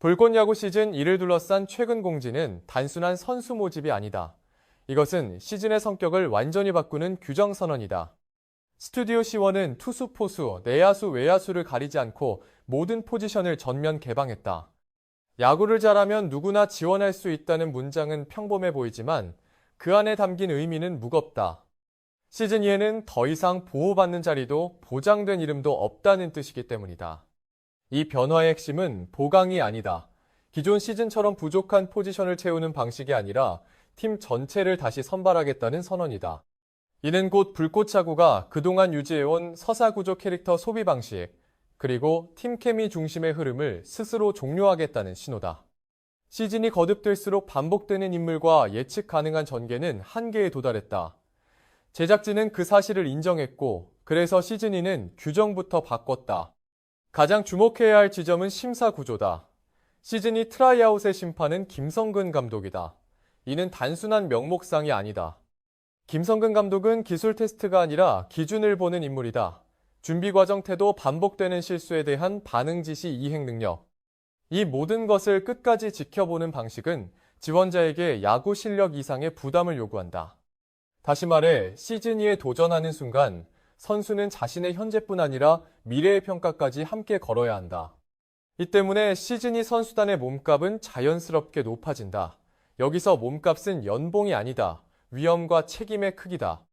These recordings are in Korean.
볼꽃 야구 시즌 1을 둘러싼 최근 공지는 단순한 선수 모집이 아니다. 이것은 시즌의 성격을 완전히 바꾸는 규정 선언이다. 스튜디오 C1은 투수, 포수, 내야수, 외야수를 가리지 않고 모든 포지션을 전면 개방했다. 야구를 잘하면 누구나 지원할 수 있다는 문장은 평범해 보이지만 그 안에 담긴 의미는 무겁다. 시즌 2에는 더 이상 보호받는 자리도 보장된 이름도 없다는 뜻이기 때문이다. 이 변화의 핵심은 보강이 아니다. 기존 시즌처럼 부족한 포지션을 채우는 방식이 아니라 팀 전체를 다시 선발하겠다는 선언이다. 이는 곧 불꽃 야구가 그동안 유지해온 서사구조 캐릭터 소비 방식, 그리고 팀 케미 중심의 흐름을 스스로 종료하겠다는 신호다. 시즌이 거듭될수록 반복되는 인물과 예측 가능한 전개는 한계에 도달했다. 제작진은 그 사실을 인정했고, 그래서 시즌 2는 규정부터 바꿨다. 가장 주목해야 할 지점은 심사 구조다. 시즌 2 트라이아웃의 심판은 김성근 감독이다. 이는 단순한 명목상이 아니다. 김성근 감독은 기술 테스트가 아니라 기준을 보는 인물이다. 준비 과정 태도, 반복되는 실수에 대한 반응 지시 이행 능력. 이 모든 것을 끝까지 지켜보는 방식은 지원자에게 야구 실력 이상의 부담을 요구한다. 다시 말해, 시즌 2에 도전하는 순간 선수는 자신의 현재뿐 아니라 미래의 평가까지 함께 걸어야 한다. 이 때문에 시즌 2 선수단의 몸값은 자연스럽게 높아진다. 여기서 몸값은 연봉이 아니다. 위험과 책임의 크기다.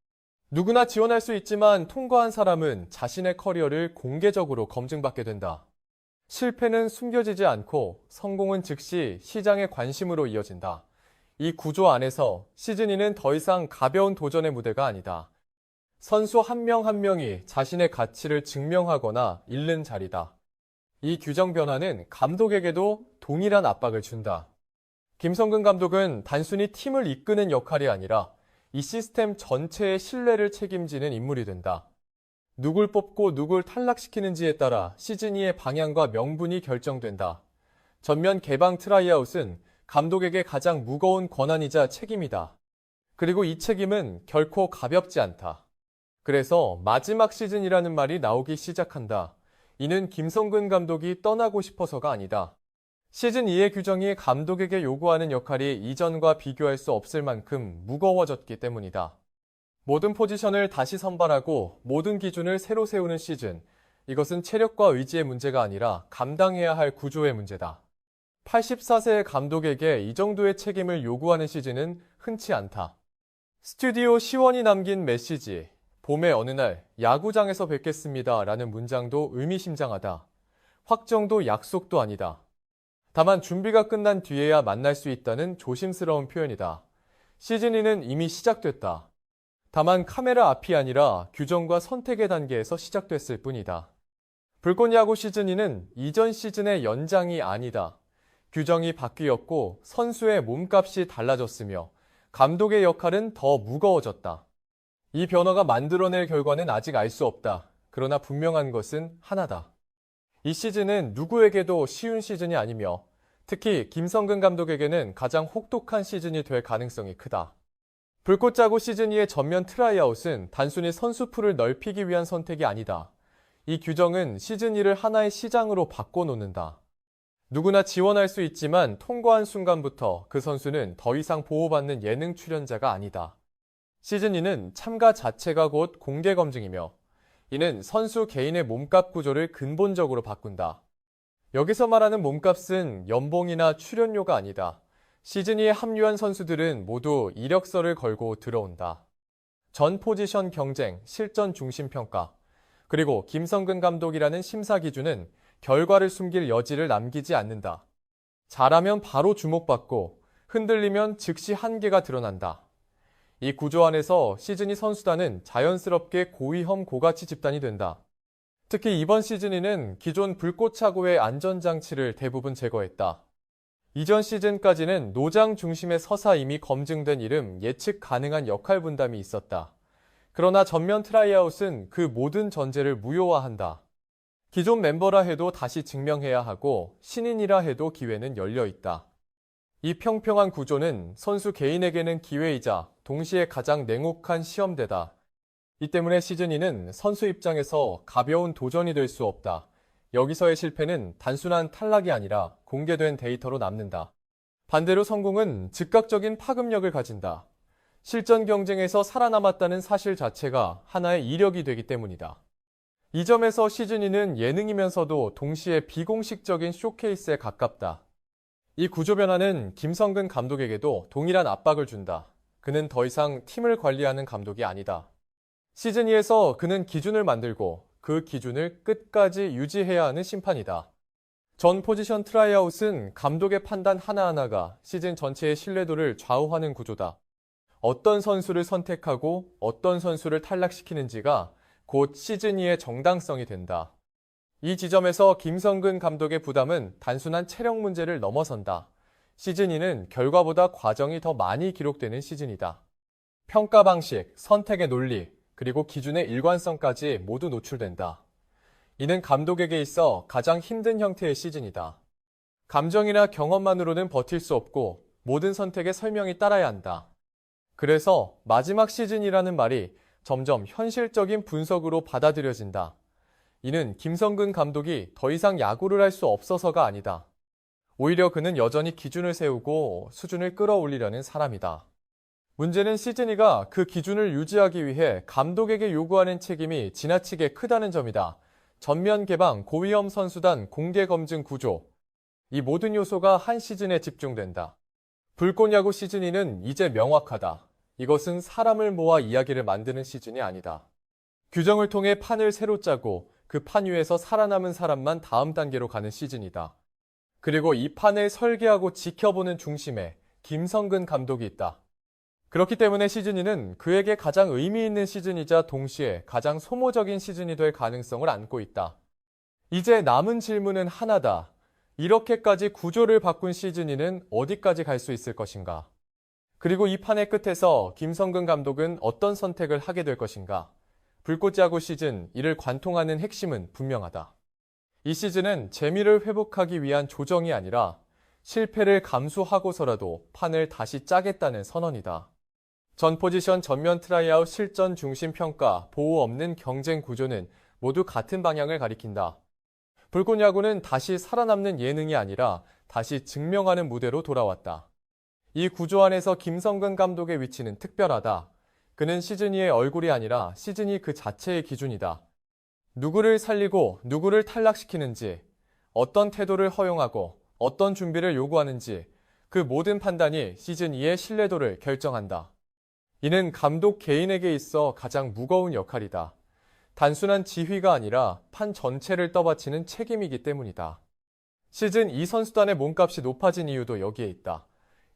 누구나 지원할 수 있지만 통과한 사람은 자신의 커리어를 공개적으로 검증받게 된다. 실패는 숨겨지지 않고 성공은 즉시 시장의 관심으로 이어진다. 이 구조 안에서 시즌 2는 더 이상 가벼운 도전의 무대가 아니다. 선수 한 명 한 명이 자신의 가치를 증명하거나 잃는 자리다. 이 규정 변화는 감독에게도 동일한 압박을 준다. 김성근 감독은 단순히 팀을 이끄는 역할이 아니라 이 시스템 전체의 신뢰를 책임지는 인물이 된다. 누굴 뽑고 누굴 탈락시키는지에 따라 시즌 2의 방향과 명분이 결정된다. 전면 개방 트라이아웃은 감독에게 가장 무거운 권한이자 책임이다. 그리고 이 책임은 결코 가볍지 않다. 그래서 마지막 시즌이라는 말이 나오기 시작한다. 이는 김성근 감독이 떠나고 싶어서가 아니다. 시즌 2의 규정이 감독에게 요구하는 역할이 이전과 비교할 수 없을 만큼 무거워졌기 때문이다. 모든 포지션을 다시 선발하고 모든 기준을 새로 세우는 시즌. 이것은 체력과 의지의 문제가 아니라 감당해야 할 구조의 문제다. 84세의 감독에게 이 정도의 책임을 요구하는 시즌은 흔치 않다. 스튜디오 C1이 남긴 메시지. 봄의 어느 날 야구장에서 뵙겠습니다 라는 문장도 의미심장하다. 확정도 약속도 아니다. 다만 준비가 끝난 뒤에야 만날 수 있다는 조심스러운 표현이다. 시즌 2는 이미 시작됐다. 다만 카메라 앞이 아니라 규정과 선택의 단계에서 시작됐을 뿐이다. 불꽃 야구 시즌 2는 이전 시즌의 연장이 아니다. 규정이 바뀌었고 선수의 몸값이 달라졌으며 감독의 역할은 더 무거워졌다. 이 변화가 만들어낼 결과는 아직 알 수 없다. 그러나 분명한 것은 하나다. 이 시즌은 누구에게도 쉬운 시즌이 아니며 특히 김성근 감독에게는 가장 혹독한 시즌이 될 가능성이 크다. 불꽃 야구 시즌 2의 전면 트라이아웃은 단순히 선수풀을 넓히기 위한 선택이 아니다. 이 규정은 시즌 2를 하나의 시장으로 바꿔놓는다. 누구나 지원할 수 있지만 통과한 순간부터 그 선수는 더 이상 보호받는 예능 출연자가 아니다. 시즌 2는 참가 자체가 곧 공개 검증이며 이는 선수 개인의 몸값 구조를 근본적으로 바꾼다. 여기서 말하는 몸값은 연봉이나 출연료가 아니다. 시즌 2에 합류한 선수들은 모두 이력서를 걸고 들어온다. 전 포지션 경쟁, 실전 중심 평가, 그리고 김성근 감독이라는 심사 기준은 결과를 숨길 여지를 남기지 않는다. 잘하면 바로 주목받고 흔들리면 즉시 한계가 드러난다. 이 구조 안에서 시즌 2 선수단은 자연스럽게 고위험 고가치 집단이 된다. 특히 이번 시즌 2는 기존 불꽃 야구의 안전장치를 대부분 제거했다. 이전 시즌까지는 노장 중심의 서사 이미 검증된 이름, 예측 가능한 역할 분담이 있었다. 그러나 전면 트라이아웃은 그 모든 전제를 무효화한다. 기존 멤버라 해도 다시 증명해야 하고 신인이라 해도 기회는 열려 있다. 이 평평한 구조는 선수 개인에게는 기회이자 동시에 가장 냉혹한 시험대다. 이 때문에 시즌 2는 선수 입장에서 가벼운 도전이 될 수 없다. 여기서의 실패는 단순한 탈락이 아니라 공개된 데이터로 남는다. 반대로 성공은 즉각적인 파급력을 가진다. 실전 경쟁에서 살아남았다는 사실 자체가 하나의 이력이 되기 때문이다. 이 점에서 시즌2는 예능이면서도 동시에 비공식적인 쇼케이스에 가깝다. 이 구조 변화는 김성근 감독에게도 동일한 압박을 준다. 그는 더 이상 팀을 관리하는 감독이 아니다. 시즌2에서 그는 기준을 만들고 그 기준을 끝까지 유지해야 하는 심판이다. 전 포지션 트라이아웃은 감독의 판단 하나하나가 시즌 전체의 신뢰도를 좌우하는 구조다. 어떤 선수를 선택하고 어떤 선수를 탈락시키는지가 곧 시즌2의 정당성이 된다. 이 지점에서 김성근 감독의 부담은 단순한 체력 문제를 넘어선다. 시즌2는 결과보다 과정이 더 많이 기록되는 시즌이다. 평가 방식, 선택의 논리, 그리고 기준의 일관성까지 모두 노출된다. 이는 감독에게 있어 가장 힘든 형태의 시즌이다. 감정이나 경험만으로는 버틸 수 없고 모든 선택에 설명이 따라야 한다. 그래서 마지막 시즌이라는 말이 점점 현실적인 분석으로 받아들여진다. 이는 김성근 감독이 더 이상 야구를 할 수 없어서가 아니다. 오히려 그는 여전히 기준을 세우고 수준을 끌어올리려는 사람이다. 문제는 시즌이가 그 기준을 유지하기 위해 감독에게 요구하는 책임이 지나치게 크다는 점이다. 전면 개방, 고위험 선수단, 공개 검증 구조. 이 모든 요소가 한 시즌에 집중된다. 불꽃야구 시즌2는 이제 명확하다. 이것은 사람을 모아 이야기를 만드는 시즌이 아니다. 규정을 통해 판을 새로 짜고 그 판 위에서 살아남은 사람만 다음 단계로 가는 시즌이다. 그리고 이 판을 설계하고 지켜보는 중심에 김성근 감독이 있다. 그렇기 때문에 시즌2는 그에게 가장 의미 있는 시즌이자 동시에 가장 소모적인 시즌이 될 가능성을 안고 있다. 이제 남은 질문은 하나다. 이렇게까지 구조를 바꾼 시즌2는 어디까지 갈 수 있을 것인가? 그리고 이 판의 끝에서 김성근 감독은 어떤 선택을 하게 될 것인가? 불꽃야구 시즌 1을 관통하는 핵심은 분명하다. 이 시즌은 재미를 회복하기 위한 조정이 아니라 실패를 감수하고서라도 판을 다시 짜겠다는 선언이다. 전 포지션 전면 트라이아웃 실전 중심 평가, 보호 없는 경쟁 구조는 모두 같은 방향을 가리킨다. 불꽃야구는 다시 살아남는 예능이 아니라 다시 증명하는 무대로 돌아왔다. 이 구조 안에서 김성근 감독의 위치는 특별하다. 그는 시즌2의 얼굴이 아니라 시즌2 그 자체의 기준이다. 누구를 살리고 누구를 탈락시키는지, 어떤 태도를 허용하고 어떤 준비를 요구하는지 그 모든 판단이 시즌2의 신뢰도를 결정한다. 이는 감독 개인에게 있어 가장 무거운 역할이다. 단순한 지휘가 아니라 판 전체를 떠받치는 책임이기 때문이다. 시즌2 선수단의 몸값이 높아진 이유도 여기에 있다.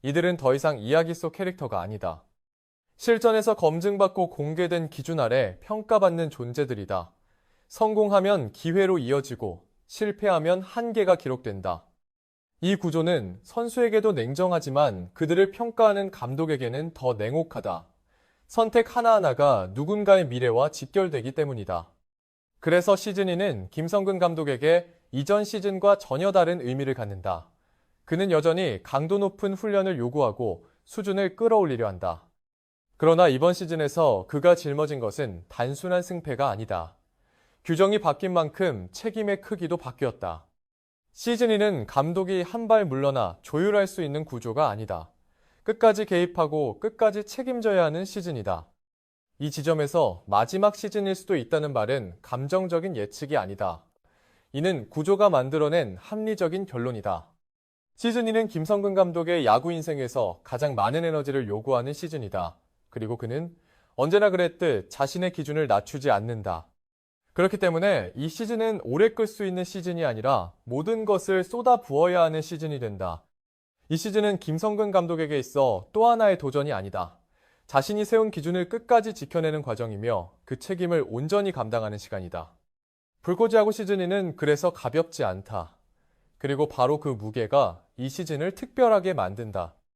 이들은 더 이상 이야기 속 캐릭터가 아니다. 실전에서 검증받고 공개된 기준 아래 평가받는 존재들이다. 성공하면 기회로 이어지고 실패하면 한계가 기록된다. 이 구조는 선수에게도 냉정하지만 그들을 평가하는 감독에게는 더 냉혹하다. 선택 하나하나가 누군가의 미래와 직결되기 때문이다. 그래서 시즌2는 김성근 감독에게 이전 시즌과 전혀 다른 의미를 갖는다. 그는 여전히 강도 높은 훈련을 요구하고 수준을 끌어올리려 한다. 그러나 이번 시즌에서 그가 짊어진 것은 단순한 승패가 아니다. 규정이 바뀐 만큼 책임의 크기도 바뀌었다. 시즌2는 감독이 한 발 물러나 조율할 수 있는 구조가 아니다. 끝까지 개입하고 끝까지 책임져야 하는 시즌이다. 이 지점에서 마지막 시즌일 수도 있다는 말은 감정적인 예측이 아니다. 이는 구조가 만들어낸 합리적인 결론이다. 시즌2는 김성근 감독의 야구 인생에서 가장 많은 에너지를 요구하는 시즌이다. 그리고 그는 언제나 그랬듯 자신의 기준을 낮추지 않는다. 그렇기 때문에 이 시즌은 오래 끌 수 있는 시즌이 아니라 모든 것을 쏟아 부어야 하는 시즌이 된다. 이 시즌은 김성근 감독에게 있어 또 하나의 도전이 아니다. 자신이 세운 기준을 끝까지 지켜내는 과정이며 그 책임을 온전히 감당하는 시간이다. 불꽃야구 시즌2는 그래서 가볍지 않다. 그리고 바로 그 무게가 이 시즌을 특별하게 만든다.